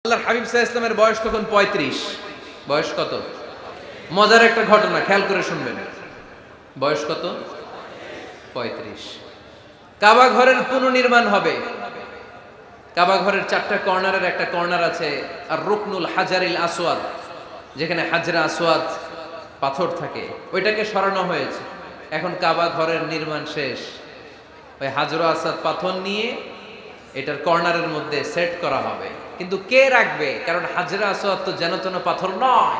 আল্লাহর হাবিব সাল্লাল্লাহু আলাইহি ওয়াসাল্লামের বয়স তখন ৩৫। বয়স কত? মজার একটা ঘটনা খেয়াল করে শুনবেন। বয়স কত? ৩৫। কাবা ঘরের পুনর্নির্মাণ হবে। কাবা ঘরের ৪টা কর্নারের একটা কর্নার আছে আর রুকনুল হাজারিল আসওয়াদ, যেখানে হাজরা আসওয়াদ পাথর থাকে, ওইটাকে সরানো হয়েছে। এখন কাবা ঘরের নির্মাণ শেষ। ওই হাজরা আসওয়াদ পাথর নিয়ে এটার কর্নারের মধ্যে সেট করা হবে। কিন্তু কে রাখবে? কারণ হাজরা আসওয়াদ তো যেন তেন পাথর নয়,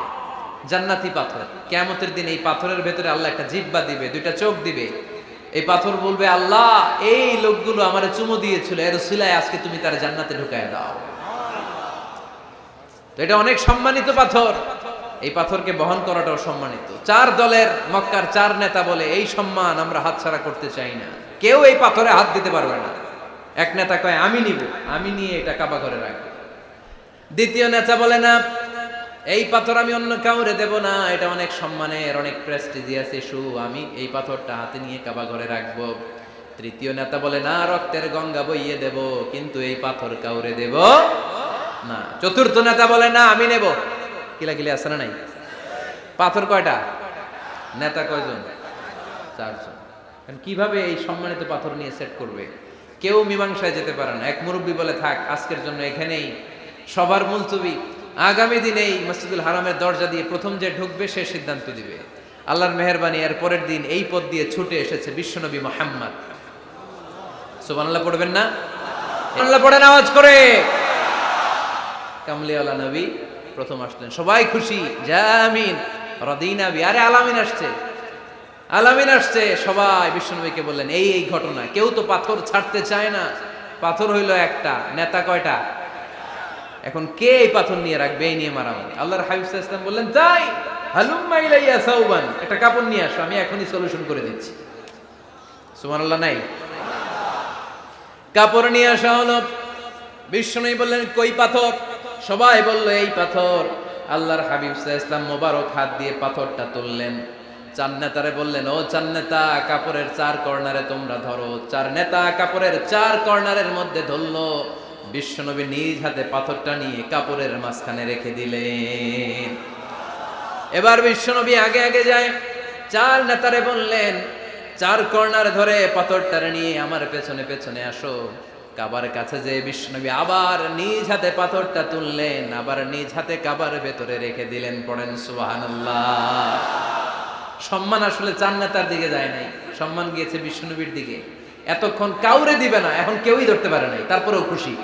জান্নাতি পাথর। কিয়ামতের দিন এই পাথরের ভেতরে আল্লাহ একটা জিহ্বা দিবে, দুইটা চোখ দিবে। এই পাথর বলবে, আল্লাহ এই লোকগুলো আমারে চুমু দিয়েছিল, এর উসিলায় আজকে তুমি তার জান্নাতে ঢুকায় দাও। তো এটা অনেক সম্মানিত পাথর, এই পাথরকে বহন করাটাও সম্মানিত। ৪ দলের মক্কার ৪ নেতা বলে এই সম্মান আমরা হাতছাড়া করতে চাই না, কেউ এই পাথরে হাত দিতে পারবে না। এক নেতা কয় আমি নিব, আমি নিয়ে এটা কাবা ঘরে রাখবো। দ্বিতীয় নেতা বলে না, এই পাথর আমি অন্য কাউরে দেব না, এটা অনেক সম্মানের, অনেক প্রেস্টিজিয়াস ইস্যু, আমি এই পাথরটা হাতে নিয়ে কাবা ঘরে রাখবো। তৃতীয় নেতা বলে না, রক্তের গঙ্গা বইয়ে দেব, কিন্তু এই পাথর কাউরে দেব না। চতুর্থ নেতা বলে না, আমি নেব। কিলাকিলি আছে না নাই? পাথর কয়টা? নেতা কয়জন? ৪ জন। কিভাবে এই সম্মানিত পাথর নিয়ে সেট করবে? কেউ মীমাংসায় যেতে পারে না। এক মুরব্বী বলে, থাক আজকের জন্য এখানেই সবার মুলতবি, আগামী দিনে এই মসজিদুল হারামের দরজা দিয়ে প্রথম যে ঢুকবে সে সিদ্ধান্ত দিবে। আল্লাহর মেহেরবানি, এর পরের দিন এই পথ দিয়ে ছুটে এসেছে বিশ্বনবী মুহাম্মদ। সুবহানাল্লাহ পড়বেন না? সুবহানাল্লাহ পড়েন আওয়াজ করে। কামলিওয়ালা নবী প্রথম আসলেন, সবাই খুশি, জামিন রাদিনা বি। আরে আলামিন আসছে, আলামিন আসছে। সবাই বিশ্বনবীকে বললেন এই এই ঘটনা। কেউ তো পাথর ছাড়তে চায় না। পাথর হইল একটা, নেতা কয়টা? এখন কে এই পাথর নিয়ে রাখবে? এই নিয়ে মারামারি। আল্লাহর হাবিব সাল্লাল্লাহু আলাইহি ওয়াসাল্লাম বললেন, তাই হালুম্মা ইলাইয়া সাউবান, একটা কাপড় নিয়ে আসো, আমি এখনই সলিউশন করে দিচ্ছি। সুবহানাল্লাহ নাই? কাপড় নিয়ে আসা হলো। বিশ্বনবী বললেন, কই পাথর? সবাই বলল এই পাথর। আল্লাহর হাবিব সাল্লাল্লাহু আলাইহি ওয়াসাল্লাম মোবারক হাত দিয়ে পাথরটা তুললেন। ৪ নেতারে বললেন, ও ৪ নেতা, কাপড়ের ৪ কর্নারে তোমরা ধরো। ৪ নেতা কাপড়ের ৪ কর্নারের মধ্যে ধরলো। বিশ্বনবী নিজ হাতে পাথরটা নিয়ে কাপড়ের মাঝখানে রেখে দিলেন। এবার বিশ্বনবী আগে আগে যায়। ৪ নেতারে বললেন, ৪ কর্নার ধরে পাথরটারে নিয়ে আমার পেছনে পেছনে আসো। কাবার কাছে যে বিশ্বনবী আবার নিজ হাতে পাথরটা তুললেন, আবার নিজ হাতে কাবার ভেতরে রেখে দিলেন। পড়েন সুবহানাল্লাহ। সম্মান আসলে ৪ নেতার দিকে যায় নাই, সম্মান গিয়েছে বিশ্বনবীর দিকে। এতক্ষণ কাউরে দিবে না, এখন কেউই ধরতে পারে নাই, তারপরেও খুশি।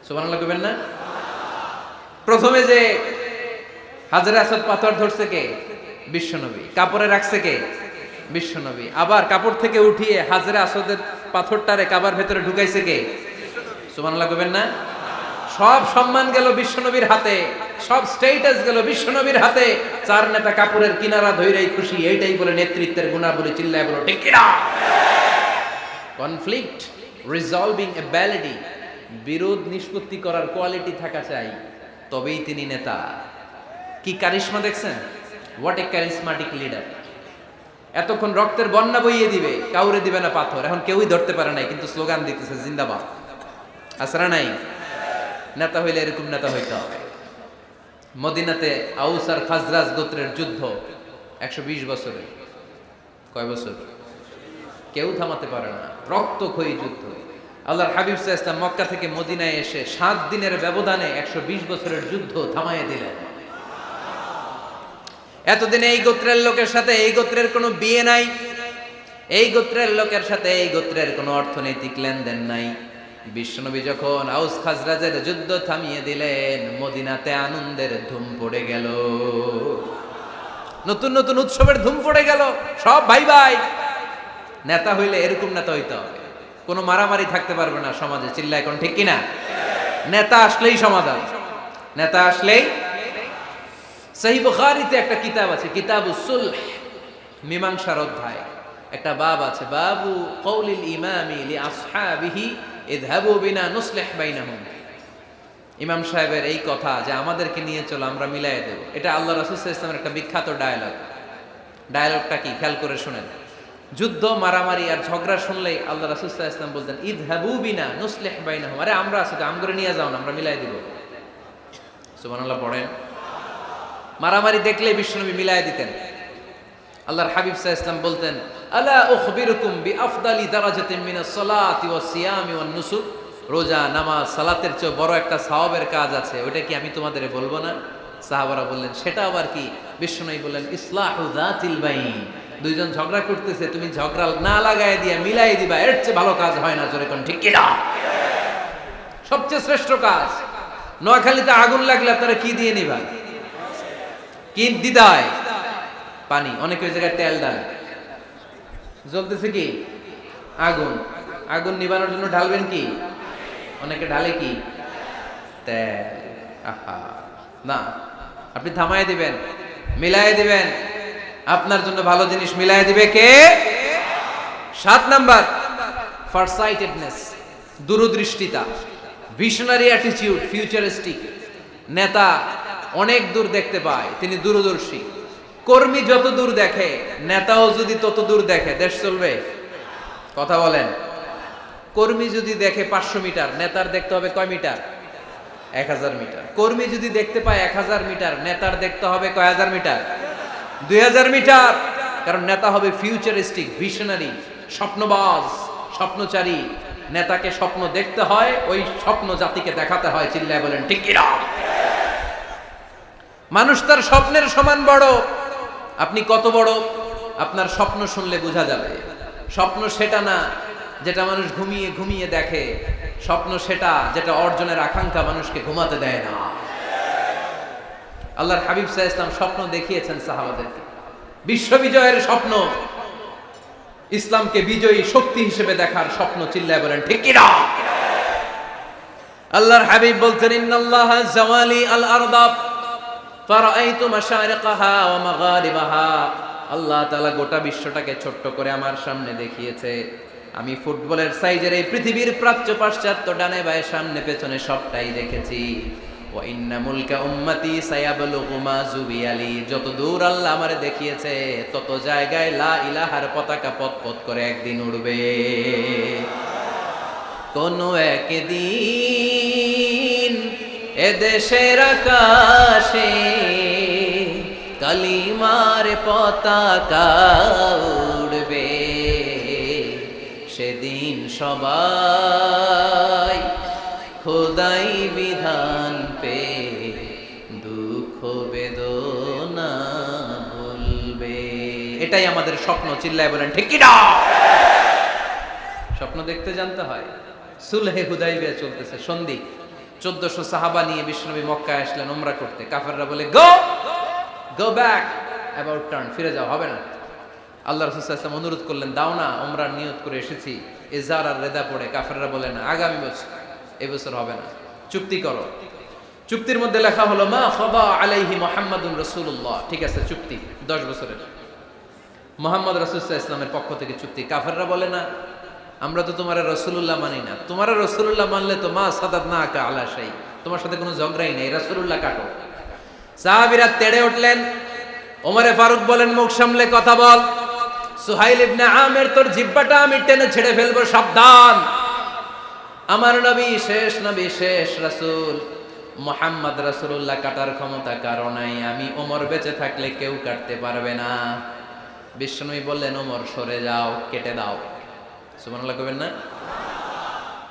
সুবহানাল্লাহ কইবেন না? প্রথমে যে হাজরা আসওয়াদ পাথর ধরছে কে? বিশ্বনবী। কাপড়ে রাখছে কে? বিশ্বনবী। আবার কাপড় থেকে উঠিয়ে হাজরা আসওয়াদের পাথরটারে কাবার ভেতরে ঢুকাইছে কে? সুবহানাল্লাহ কইবেন না? সব সম্মান গেল বিশ্বনবীর হাতে, সব স্টেটাস গেল বিশ্বনবীর হাতে। ৪ নেতা কাপড়ের কিনারা ধইরাই খুশি। এইটাই বলে নেতৃত্বের গুণাবলী। চিল্লায় বলো ঠিক কিনা? কনফ্লিক্ট রিজলভিং অ্যাবিলিটি, বিরোধ নিষ্পত্তি করার কোয়ালিটি থাকা চাই, তবেই তিনি নেতা। কি কারিশমা দেখছেন? What a charismatic leader. এতক্ষণ রক্তের বন্যা বইয়ে দিবে, কাউরে দিবে না পাথর। এখন কেউই ধরতে পারে নাই, কিন্তু স্লোগান দিতেছে জিন্দাবাদ। আসরা নাই? নেতা হইলে এরকম নেতা হইতে হবে। মদিনাতে আউস আর খাজরাজ গোত্রের যুদ্ধ ১২০ বছরে। কয় বছর? কেউ থামাতে পারে না, রক্তক্ষয়ী যুদ্ধ। আল্লাহর হাবিব সাল্লাল্লাহু আলাইহি ওয়াসাল্লাম মক্কা থেকে মদিনায় এসে ৭ দিনের ব্যবধানে ১২০ বছরের যুদ্ধ থামাইয়া দিলেন। এতদিনে এই গোত্রের লোকের সাথে এই গোত্রের কোনো বিয়ে নাই, এই গোত্রের লোকের সাথে এই গোত্রের কোনো অর্থনৈতিক লেনদেন নাই। বিশ্বনবী যখন আউস খাজরাজের যুদ্ধ থামিয়ে দিলেন, মদিনাতে আনন্দের ধুম পড়ে গেল, নতুন নতুন উৎসবের ধুম পড়ে গেল। সব ভাই ভাই। নেতা হইলে এরকম নেতা হইতে হবে, কোনো মারামারি থাকতে পারবে না সমাজে। চিল্লা এখন ঠিক কিনা? নেতা আসলেই সমাধান, নেতা আসলেই। সহিহ বুখারীতে একটা কিতাব আছে, কিতাবুস সুলহ, মীমাংসার অধ্যায়। একটা বাব আছে, বাবু কওলিল ইমামি লি আসহাবিহি ইযহাবু বিনা নুসলিহ বাইনাহুম। ইমাম সাহেবের এই কথা যে আমাদেরকে নিয়ে চলো, আমরা মিলাই দেব। এটা আল্লাহ রাসূল সাল্লাল্লাহু আলাইহি ওয়াসাল্লামের একটা বিখ্যাত ডায়ালগ। ডায়ালগটা কি খেয়াল করে শুনেন। যুদ্ধ মারামারি আর ঝগড়া শুনলেই আল্লাহ রাসূল সাল্লাল্লাহু আলাইহি ওয়াসাল্লাম বলতেন ইযহাবু বিনা নুসলিহ বাইনাহুম। আরে আমরা আছি তো, আমগরে নিয়ে যাও না, আমরা মিলাই দিব। সুবহানাল্লাহ পড়েন। মারামারি দেখলে বিশ্বনবী মিলায় দিতেন। আল্লাহর হাবিব সাল্লাল্লাহু আলাইহি ওয়াসাল্লাম বলতেন, আলা উখবিরুকুম বিআফদালি দারাজাতিন মিনাস সালাতি ওয়াস সিয়ামি ওয়ান নুসুক, রোজা, নামাজ, সালাতের চেয়ে বড় একটা সওয়াবের কাজ আছে, ওটা কি আমি তোমাদের বলবো না? সাহাবারা বললেন, সেটা আবার কি? বিশ্বনবী বললেন, ইসলাহু যাতিল বাইন, দুইজন ঝগড়া করতেছে, তুমি ঝগড়া না লাগায় দিয়া মিলাই দিবা, এর চেয়ে ভালো কাজ হয় না। জোরে কোন ঠিক কিনা? সবচেয়ে শ্রেষ্ঠ কাজ। নোয়াখালীতে আগুন লাগলে আপনারা কি দিয়ে নিবা? কি দিদায়? পানি। অনেকে ওই জায়গায় তেল ডালে। জ্বলতেছে কি? আগুন। আগুন নিবানোর জন্য ঢালবেন কি? অনেকে ঢালে কি? তেল। আহা, না, আপনি থামায় দিবেন, মিলাই দিবেন। আপনার জন্য ভালো জিনিস মিলাই দিবে কে? 7 নাম্বার, ফারসাইটেডনেস, দূরদৃষ্টিতা, ভিশনারি অ্যাটিটিউড, ফিউচারিস্টিক। নেতা অনেক দূর দেখতে পায়, তিনি দূরদর্শী। কর্মী যত দূর দেখে, নেতাও যদি তত দূর দেখে, দেশ চলবে? কথা বলেন। কর্মী যদি দেখে 500 মিটার, নেতার দেখতে হবে কয় মিটার? 1000 মিটার। কর্মী যদি দেখতে পায় 1000 মিটার, নেতার দেখতে হবে কয় হাজার মিটার? 2000 মিটার। কারণ নেতা হবে ফিউচারিস্টিক, ভিশনারি, স্বপ্নবাজ, স্বপ্নচারী। নেতাকে স্বপ্ন দেখতে হয়, ওই স্বপ্ন জাতিকে দেখাতে হয়। চিল্লায় বলেন ঠিক কিনা? মানুষ তার স্বপ্নের সমান বড়। আপনি কত বড় আপনার স্বপ্ন শুনলে বোঝা যাবে। স্বপ্ন সেটা না যেটা মানুষ ঘুমিয়ে ঘুমিয়ে দেখে, স্বপ্ন সেটা যেটা অর্জনের আকাঙ্ক্ষা মানুষকে ঘুমাতে দেয় না। আল্লাহর হাবিব সাল্লাল্লাহু আলাইহি ওয়াসাল্লাম স্বপ্ন দেখিয়েছেন সাহাবাদেরকে, বিশ্ববিজয়ের স্বপ্ন, ইসলামকে বিজয়ী শক্তি হিসেবে দেখার স্বপ্ন। চিল্লায় বলেন ঠিক কিনা? আল্লাহর হাবিব বলতেন, ইন্নাল্লাহা জাওয়ালি আল আরদা ফারাআইতু মাশারিকাহা ওয়া মাগারিবাহা। আল্লাহ তাআলা গোটা বিশ্বটাকে ছোট্ট করে আমার সামনে দেখিয়েছে। আমি ফুটবলের সাইজের এই পৃথিবীর প্রাচ্য পাশ্চাত্য, ডানে বায়ে সামনে পেছনে সবটাই দেখেছি। ওয়া ইন্না মুলকা উম্মতি সায়াবলুগু মা জুবিয়ালি। যত দূর আল্লাহ আমারে দেখিয়েছে, তত জায়গায় লা ইলাহার পতাকা পথ করে একদিন উড়বে। কোন একদিন এদেশের আকাশে কালিমার পতাকা উড়বে। সেদিন সবাই খোদাই বিধান পে দুঃখ বেদনা ভুলবে। এটাই আমাদের স্বপ্ন। চিল্লায় বলেন ঠিক কিনা? স্বপ্ন দেখতে জানতে হয়। সুলহে হুদাইবিয়া চলতেছে, সন্ধি। 1400 সাহাবা নিয়ে বিশ্বনবী মক্কায় আসলেন উমরা করতে। কাফেররা বলে, গো ব্যাক, অ্যাবাউট টার্ন, ফিরে যাও, হবে না। আল্লাহ রাসূল সাল্লাল্লাহু আলাইহি ওয়াসাল্লাম অনুরোধ করলেন, দাও না, উমরার নিয়ত করে এসেছি। ইজার আর রেদা পড়ে কাফেররা বলে, না, আগামী বছর, এই বছর হবে না, চুক্তি করো। চুক্তির মধ্যে লেখা হলো, মা খাবা আলাইহি মুহাম্মাদুর রাসূলুল্লাহ। ঠিক আছে, চুক্তি 10 বছরের, মুহাম্মদ রাসূল সাল্লাল্লাহু আলাইহি ওয়াসাল্লামের পক্ষ থেকে চুক্তি। কাফেররা বলে, না, আমরা তো তোমার রাসূলুল্লাহ মানি না। তোমার রাসূলুল্লাহ মানলে তো মা সাদাদনাকা আলা শাই, তোমার সাথে কোনো ঝগড়াই নেই, রাসূলুল্লাহ কাটো। সাহাবীরা তেড়ে উঠলেন। ওমরে ফারুক বলেন, মুখ সামলে কথা বল। সুহাইল ইবনে আমির, তোর জিহ্বাটা আমি টেনে ছেড়ে ফেলবো, সাবধান। আমার নবী শেষ নবী, শেষ রাসূল মুহাম্মদ রাসূলুল্লাহ কাটার ক্ষমতা কারো নাই। আমি ওমর বেঁচে থাকলে কেউ কাটতে পারবে না। বিশ্বনবী বললেন, ওমর সরে যাও, কেটে দাও। সুবহানাল্লাহ কইবেন না?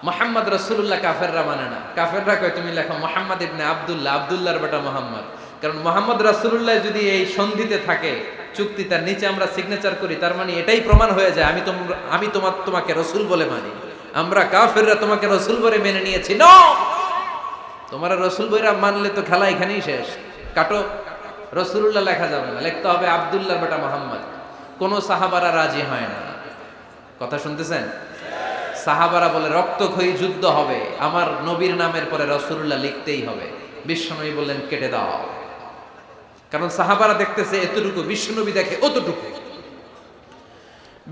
মুহাম্মদ রাসূলুল্লাহ কাফেররা মানে না। কাফেররা কয়, তুমি লেখো মুহাম্মদ ইবনে আব্দুল্লাহ, আব্দুল্লাহর বেটা মুহাম্মদ। কারণ মুহাম্মদ রাসূলুল্লাহ যদি এই সন্ধিতে থাকে, চুক্তি, তার নিচে আমরা সিগনেচার করি, তার মানে এটাই প্রমাণ হয়ে যায় আমি তোমাকে রাসূল বলে মানি। আমরা কাফেররা তোমাকে রাসূল বলে মেনে নিয়েছি। নো, তোমরা রাসূল বইরা মানলে তো খেলা এখানেই শেষ। কাটো, রাসূলুল্লাহ লেখা যাবে না, লিখতে হবে আব্দুল্লাহর বেটা মুহাম্মদ। কোন সাহাবারা রাজি হয় না। কথা শুনতেছেন? সাহাবারা বলে, রক্তক্ষয়ী যুদ্ধ হবে, আমার নবীর নামের পরে রাসূলুল্লাহ লিখতেই হবে। বিশ্বনবী বললেন, কেটে দাও। কারণ সাহাবারা দেখতেছে এতটুকু, বিশ্বনবী দেখে অতটুকু।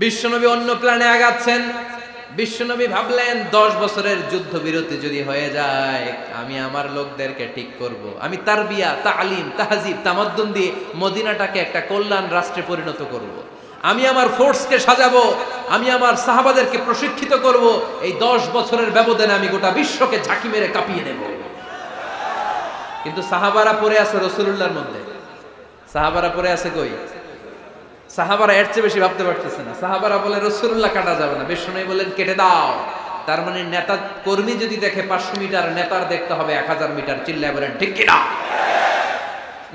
বিশ্বনবী অন্য প্ল্যানে আগাচ্ছেন। বিশ্বনবী ভাবলেন, 10 বছরের যুদ্ধ বিরতি যদি হয়ে যায়, আমি আমার লোকদেরকে ঠিক করব। আমি তারবিয়া, তালিম, তাহজিব, তামাদ্দুন দিয়ে মদিনাটাকে একটা কল্যাণ রাষ্ট্রে পরিণত করব। আমি আমার ফোর্সকে সাজাবো, আমি আমার সাহাবাদেরকে প্রশিক্ষিত করব। এই 10 বছরের ব্যবধানে আমি গোটা বিশ্বকে ঝাঁকি মেরে কাঁপিয়ে নেব। কিন্তু সাহাবারা পড়ে আছে রাসূলুল্লাহর মধ্যে। সাহাবারা পড়ে আছে কই? সাহাবারা এর চেয়ে বেশি ভাবতে পারতেছে না। সাহাবারা বলে রাসূলুল্লাহ কাটা যাবে না, বিষ্ণু বলেন কেটে দাও। তার মানে নেতা কর্মী যদি দেখে 500 মিটার, নেতার দেখতে হবে 1000 মিটার। চিল্লায় বলেন ঠিক কি না?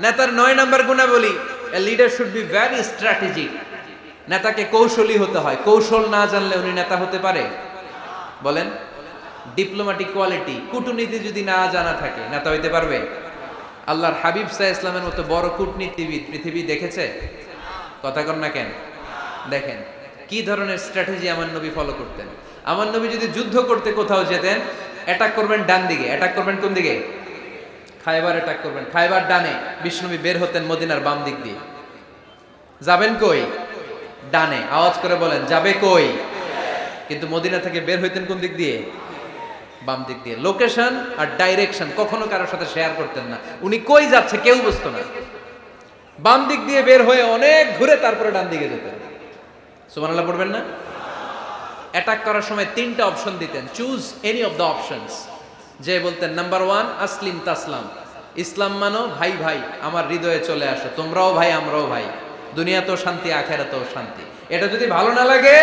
নেতার 9 নাম্বার গুণাবলী, a leader should be very strategic. নেতাকে কৌশলী হতে হয়। কৌশল না জানলে উনি নেতা হতে পারে? বলেন। ডিপ্লোম্যাটিক কোয়ালিটি, কূটনীতি যদি না জানা থাকে নেতা হইতে পারবে? আল্লাহর হাবিব সাল্লাল্লাহু আলাইহি ওয়াসাল্লামের মতো বড় কূটনীতিবিদ পৃথিবী দেখেছে? কথা কন না কেন? দেখেন কি ধরনের স্ট্র্যাটেজি আমার নবী ফলো করতেন। আমার নবী যদি যুদ্ধ করতে কোথাও যেতেন, অ্যাটাক করবেন ডান দিকে, অ্যাটাক করবেন কোন দিকে? খায়বার অ্যাটাক করবেন, খায়বার ডানে। বিষ্ণুনবী বের হতেন মদিনার বাম দিক দিয়ে। যাবেন কই? ডানে। আওয়াজ করে বলেন যাবে কই? কিন্তু মদিনা থেকে বের হইতেন কোন দিক দিয়ে? বাম দিক দিয়ে। লোকেশন আর ডাইরেকশন কখনো কারোর সাথে শেয়ার করতেন না। উনি কই যাচ্ছে কেউ বুঝতো না। বাম দিক দিয়ে বের হয়ে অনেক ঘুরে তারপরে ডান দিকে যেতেন। সুবহানাল্লাহ পড়বেন না? অ্যাটাক করার সময় 3টা অপশন দিতেন, choose any of the options. যে বলতেন নাম্বার 1 আসলিম তাসলাম, ইসলাম মানো, ভাই ভাই আমার হৃদয়ে চলে আসো, তোমরাও ভাই আমরাও ভাই, দুনিয়াতেও শান্তি আখিরাতেও শান্তি। এটা যদি ভালো না লাগে,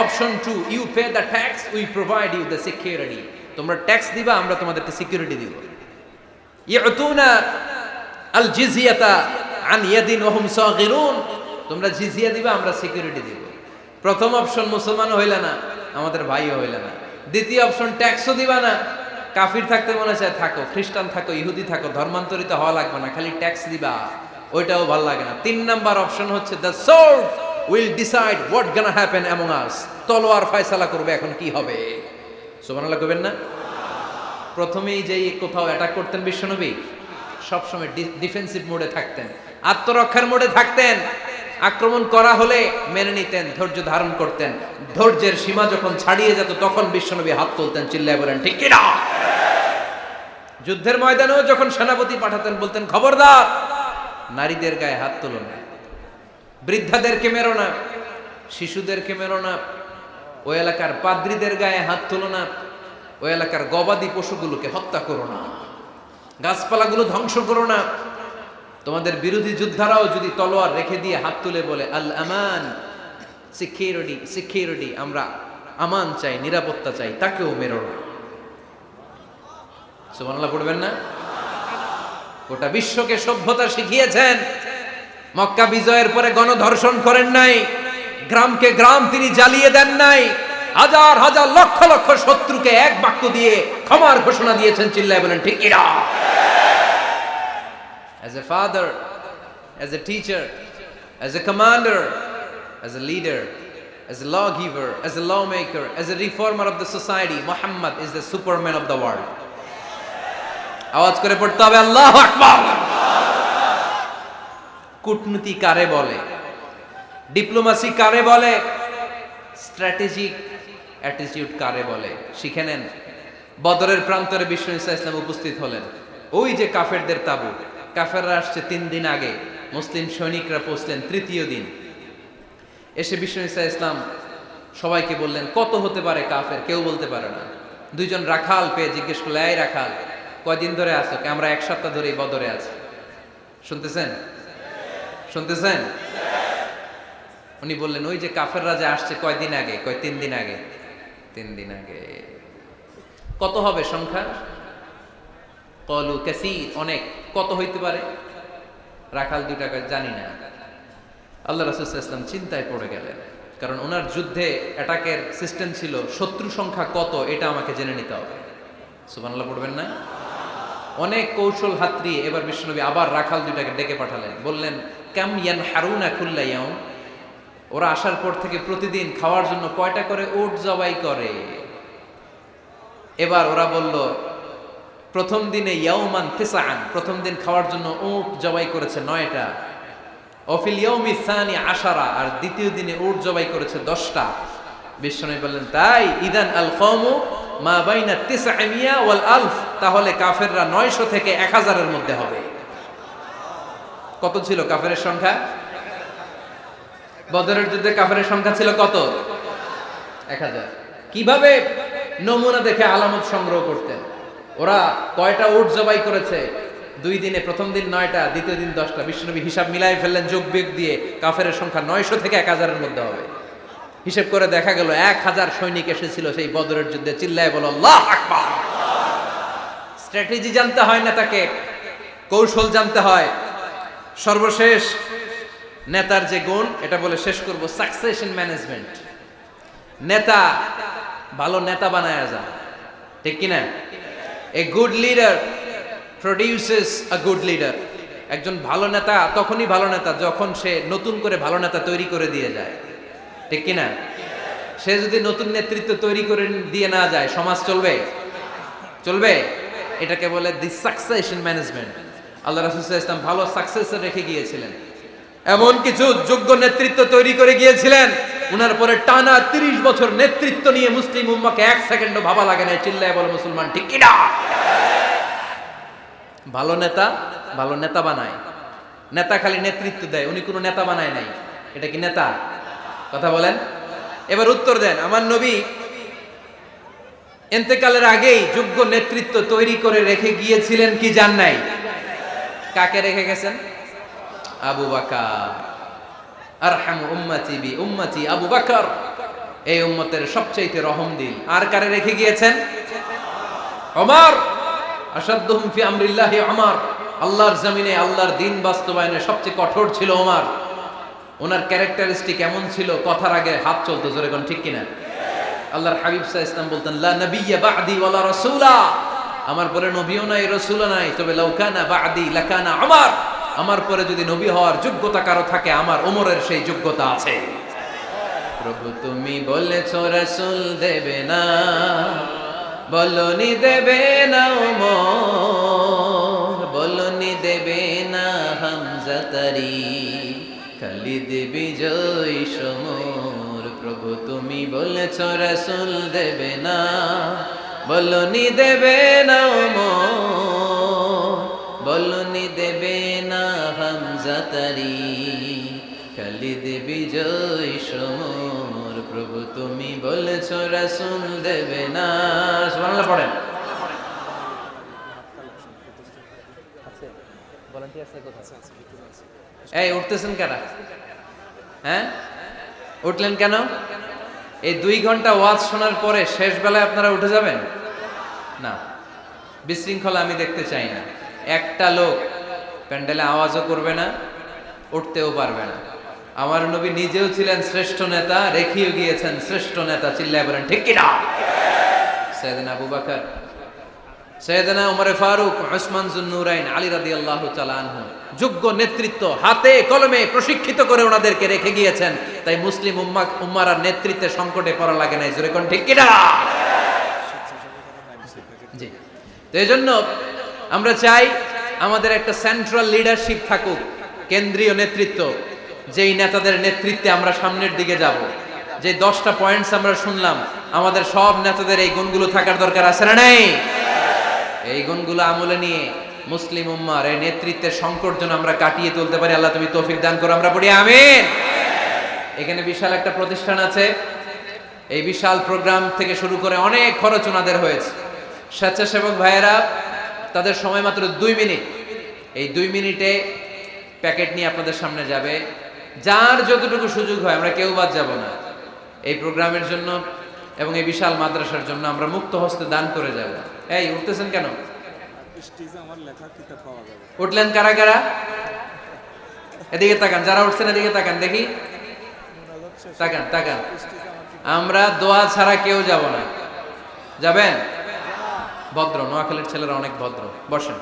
option 2 you pay the tax, we provide you the security. তোমরা ট্যাক্স দিবা, আমরা তোমাদেরকে সিকিউরিটি দিব। ইয়াতুনা আল জিজিয়াতা আন ইয়াদিন ওয়া হুম সাগিরুন, তোমরা জিজিয়া দিবা, আমরা সিকিউরিটি দিব। প্রথম অপশন মুসলমান হইলা না, আমাদের ভাইও হইলা না। দ্বিতীয় অপশন ট্যাক্সও দিবা না, কাফির থাকতে মনে চায় থাকো, খ্রিস্টান থাকো, ইহুদি থাকো, ধর্মান্তরিত হওয়া লাগবে না, খালি ট্যাক্স দিবা, ওইটাও ভালো লাগে না। 3 নাম্বার অপশন হচ্ছে the sword will decide what gonna happen among আস, তলোয়ার ফয়সালা করবে এখন কি হবে। সুবহানাল্লাহ কইবেন না? প্রথমেই যেই কোথাও অ্যাটাক করতেন বিশ্বনবী, সবসময় ডিফেন্সিভ মোডে থাকতেন, আত্মরক্ষার মোডে থাকতেন। আক্রমণ করা হলে মেনে নিতেন, ধৈর্য ধারণ করতেন। ধৈর্যের সীমা যখন ছাড়িয়ে যেত তখন বিশ্বনবী হাত তুলতেন, চিল্লায় বলেন ঠিক কি না? যুদ্ধের ময়দানেও যখন সেনাপতি পাঠাতেন বলতেন খবরদার নারীদের গায়ে হাত তুলো না, বৃদ্ধাদেরকে মেরো না, শিশুদেরকে মেরো না, ওই এলাকার পাদ্রীদের গায়ে হাত তুলো না, ওই এলাকার গবাদি পশুগুলোকে হত্যা করো না, গাছপালাগুলো ধ্বংস করো না। তোমাদের বিরোধী যোদ্ধারাও যদি তলোয়ার রেখে দিয়ে হাত তুলে বলে আল আমান, সিকিউরিটি সিকিউরিটি, আমরা আমান চাই, নিরাপত্তা চাই, তাকেও মেরো না। সুবহানাল্লাহ পড়বেন না? গোটা বিশ্বকে সভ্যতা শিখিয়েছেন। মক্কা বিজয়ের পরে গণধর্ষণ করেন নাই, গ্রামকে গ্রাম তিনি জ্বালিয়ে দেন নাই, হাজার হাজার লক্ষ লক্ষ শত্রুকে এক বাক্য দিয়ে ক্ষমার ঘোষণা দিয়েছেন, চিল্লায় বলেন ঠিক কি না? As a father, as a teacher, as a commander, as a leader, as a lawgiver, as a lawmaker, as a reformer of the society, Muhammad is the superman of the world. আওয়াজ করে পড়তে হবে আল্লাহু আকবার। কূটনীতি কারে বলে? Diplomacy কারে বলে? স্ট্র্যাটেজিক অ্যাটিটিউড কারে বলে? শিখে নেন। বদরের প্রান্তরে বিষ্ণু ঈসা ইসলাম উপস্থিত হলেন। ওই যে কাফেরদের তাবু, কাফেররা আসছে 3 দিন আগে, মুসলিম সৈনিকরা পৌঁছলেন 3য় দিন। এসে বিষ্ণু ঈসা ইসলাম সবাইকে বললেন কত হতে পারে কাফের, কেউ বলতে পারে না। 2 জন রাখাল পেয়ে জিজ্ঞেস করলে এই রাখাল কয়দিন ধরে আছো? আমরা 1 সপ্তাহ ধরে এই বদরে আছি। শুনতেছেন? শুনতেছেন? উনি বললেন ওই যে কাফেররা যে আসছে কয়দিন আগে? কয় 3 দিন আগে। 3 দিন আগে। কত হবে সংখ্যা? কলু কাসীর, অনেক। কত হইতে পারে? রাখাল 2টা জানি না। আল্লাহ রাসূল সাল্লাল্লাহু আলাইহি ওয়াসাল্লাম চিন্তায় পড়ে গেলেন, কারণ ওনার যুদ্ধে অ্যাটাকের সিস্টেম ছিল শত্রু সংখ্যা কত এটা আমাকে জেনে নিতে হবে। সুবহানাল্লাহ পড়বেন না? অনেক কৌশল হাতড়িয়ে এবার বিশ্বনবী আবার রাখাল 2টাকে ডেকে পাঠালেন, বললেন কাম ইয়ানহারুনা কুল্লা ইয়াউম, ওরা আসার পর থেকে প্রতিদিন খাওয়ার জন্য কয়টা করে উট জবাই করে? এবার ওরা বলল প্রথম দিনে ইয়াউমান তিসআন, প্রথম দিন খাওয়ার জন্য উট জবাই করেছে 9টা। অফিল ইয়াউমি সানি 10, আর দ্বিতীয় দিনে উট জবাই করেছে 10টা। বিশ্বনবী বললেন তাই ইদান আল কওমু মা বাইনা 900 ওয়াল আলফ, তাহলে কাফেররা 900 থেকে 1000 এর মধ্যে হবে। কত ছিল কাফেরের সংখ্যা? বদরের যুদ্ধে কাফেরের সংখ্যা ছিল কত? 1000। কিভাবে নমুনা দেখে আলামত সংগ্রহ করতেন? ওরা কয়টা উট জবাই করেছে, 2 দিনে প্রথম দিন 9টা, দ্বিতীয় দিন 10টা। বিশ্বনবী হিসাব মিলাই ফেললেন যোগ বিয়োগ দিয়ে, কাফেরের সংখ্যা 900 থেকে 1000-এর মধ্যে হবে। হিসেব করে দেখা গেল 1000 সৈনিক এসেছিল সেই বদরের যুদ্ধে। চিল্লায় বলো আল্লাহু আকবার। স্ট্র্যাটেজি জানতে হয় না, তাকে কৌশল জানতে হয়। সর্বশেষ নেতার যে গুণ, এটা বলে শেষ করব, সাকসেশন ম্যানেজমেন্ট। নেতা ভালো নেতা বানায়া যায়, ঠিক কিনা? A good leader produces a good leader. একজন ভালো নেতা তখনই ভালো নেতা যখন সে নতুন করে ভালো নেতা তৈরি করে দিয়ে যায়, ঠিক কিনা? সে যদি নতুন নেতৃত্ব তৈরি করে দিয়ে না যায়, সমাজ চলবে? চলবে? এটাকে বলে দি সাকসেশন ম্যানেজমেন্ট। আল্লাহ রাসূল সাল্লাল্লাহু আলাইহি ওয়াসাল্লাম ভালো সাকসেসর রেখে গিয়েছিলেন, এমন কিছু যোগ্য নেতৃত্ব তৈরি করে গিয়েছিলেন, উনার পরে টানা 30 বছর নেতৃত্ব নিয়ে মুসলিম উম্মাহকে 1 সেকেন্ডও ভাবা লাগে না। চিল্লায় বলো মুসলমান, ঠিক কিনা? ভালো নেতা বানায়। নেতা খালি নেতৃত্ব দেয়, উনি কোনো নেতা বানায় নাই। এটা কি নেতা? কথা বলেন। এবার উত্তর দেন। আমার নবী ইন্তেকালের আগেই যোগ্য নেতৃত্ব তৈরি করে রেখে গিয়েছিলেন কি জান নাই? কাকে রেখে গেছেন? আবু বকর। আরহামু উম্মতি বি উম্মতি আবু বকর। এই উম্মতের সবচেয়ে রহমদিল। আর কারে রেখে গিয়েছেন? ওমর। আশাদ্দুহুম ফি আমরিল্লাহি ওমর। আল্লাহর জমিনে আল্লাহর দ্বীন বাস্তবায়নে সবচেয়ে কঠোর ছিল ওমর। ওনার ক্যারেক্টারিস্টিক এমন ছিল, কথার আগে হাত চলতো, জোরে কোন ঠিক কিনা? আল্লাহর হাবিব সাল্লাল্লাহু আলাইহি ওয়াসাল্লাম বলতেন, লা নাবিয়্যা বা'দি ওয়ালা রাসূলা। আমার পরে নবীও নাই, রাসূলও নাই, তবে লাউ কানা বা'দি লাকানা ওমর। আমার পরে যদি নবী হওয়ার যোগ্যতা কারো থাকে, আমার ওমরের সেই যোগ্যতা আছে। প্রভু তুমি বলেছো রাসূল দেবে না, বলনি দেবে না ওমর, বলনি দেবে না হামজা তারি, খালিদ বিজয় সমর। প্রভু তুমি বলেছো রাসূল দেবে না, বলনি দেবে না ওমর, বলনি দেবে না হামজা তারি, খালিদ বিজয় সমর। প্রভু তুমি বলেছো রাসূল দেবে না। সুবহানাল্লাহ পড়েন। এই উঠতেছেন কেন? হ্যাঁ, উঠলেন কেন? এই 2 ঘন্টা ওয়াজ শোনার পরে শেষ বেলায় আপনারা উঠে যাবেন না? বিশৃঙ্খলা আমি দেখতে চাই না। একটা লোক প্যান্ডেলে আওয়াজও করবে না, উঠতেও পারবে না। আমার নবী নিজেও ছিলেন শ্রেষ্ঠ নেতা, রেখেও গিয়েছেন শ্রেষ্ঠ নেতা। চিল্লায় বলেন ঠিক কিনা? সাইয়েদনা আবু বকর, সাইয়েদনা ওমর ফারুক, উসমান যুন্নুরাইন, আলী রাদিয়াল্লাহু তাআলা আনহু যোগ্য নেতৃত্ব হাতে কলমে প্রশিক্ষিত করে ওনাদেরকে রেখে গিয়েছেন। তাই মুসলিম উম্মার আর নেতৃত্বের সংকটে পড়া লাগে নাই। জোরে কোন ঠিক কিনা? জি। তো এইজন্য আমরা চাই আমাদের একটা সেন্ট্রাল লিডারশিপ থাকুক, কেন্দ্রীয় নেতৃত্ব, যেই নেতাদের নেতৃত্বে আমরা সামনের দিকে যাব। যে 10টা পয়েন্টস আমরা শুনলাম, আমাদের সব নেতাদের এই গুণগুলো থাকার দরকার আছে না নাই? এই গুণগুলো আমলে নিয়ে মুসলিম উম্মার এই নেতৃত্বের সংকট যেন আমরা কাটিয়ে তুলতে পারি। আল্লাহ তুমি তৌফিক দান করো, আমরা পড়ি আমিন। এখানে বিশাল একটা প্রতিষ্ঠান আছে। এই বিশাল প্রোগ্রাম থেকে শুরু করে অনেক খরচ ওনাদের হয়েছে। স্বেচ্ছাসেবক ভাইয়েরা তাদের সময় মাত্র 2 মিনিট। এই 2 মিনিটে প্যাকেট নিয়ে আপনাদের সামনে যাবে। যার যতটুকু সুযোগ হয়, আমরা কেউ বাদ যাব না। এই প্রোগ্রামের জন্য এবং এই বিশাল মাদ্রাসার জন্য আমরা মুক্ত হস্তে দান করে যাব। এই উঠতেছেন কেন? উঠলেন কারা কারা? এদিকে তাকান, যারা উঠছেন এদিকে তাকান, দেখি তাকান তাকান। আমরা দোয়া ছাড়া কেউ যাব না। যাবেন? ভদ্র, নোয়াখালীর ছেলেরা অনেক ভদ্র। বসেন।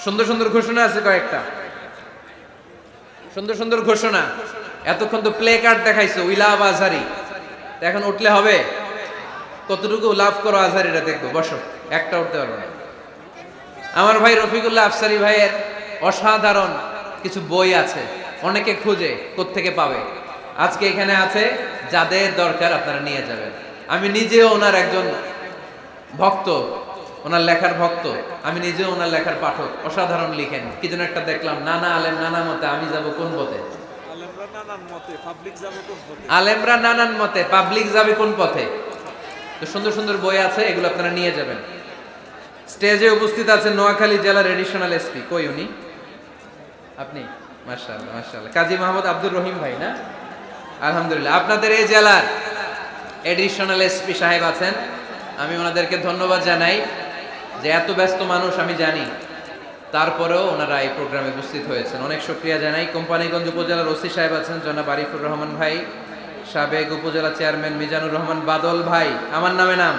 সুন্দর সুন্দর ঘোষণা আছে কয়েকটা, সুন্দর সুন্দর ঘোষণা। এতক্ষণ তো প্লে কার্ড দেখাইছো, উই লাভ আজহারি। এখন উঠলে হবে? কতটুকু লাভ করো আজহারিরা দেখবো। বসো, একটা উঠতে পারবো না। আমার ভাই রফিকুল্লাহ আফসারি ভাইয়ের অসাধারণ কিছু বই আছে, অনেকে খুঁজে কোত্থেকে পাবে। আজকে এখানে আছে, যাদের দরকার আপনারা নিয়ে যাবেন। আমি নিজেও ওনার একজন ভক্ত, ওনার লেখার ভক্ত। আমি নিজেও ওনার লেখার পাঠক। অসাধারণ লিখেন। কি যেন একটা দেখলাম, নানা আলেম নানা মতে, আমি যাব কোন পথে? আলেমরা নানান মতে, পাবলিক যাবে কোন পথে? তো সুন্দর সুন্দর বই আছে, এগুলো আপনারা নিয়ে যাবেন। স্টেজে উপস্থিত আছেন নোয়াখালী জেলার এডিশনাল এসপি, কই উনি? আপনি? মাশাআল্লাহ মাশাআল্লাহ, কাজী মোহাম্মদ আব্দুর রহিম ভাই না? আলহামদুলিল্লাহ, আপনাদের এই জেলার এডিশনাল এসপি সাহেব আছেন। আমি ওনাদেরকে ধন্যবাদ জানাই যে এত ব্যস্ত মানুষ আমি জানি, তারপরেও ওনারা এই প্রোগ্রামে উপস্থিত হয়েছেন, অনেক শুকরিয়া জানাই। কোম্পানিগঞ্জ উপজেলার ওসি সাহেব আছেন জনাব আরিফুর রহমান ভাই, সাবেক উপজেলা চেয়ারম্যান মিজানুর রহমান বাদল ভাই, আমার নামে নাম।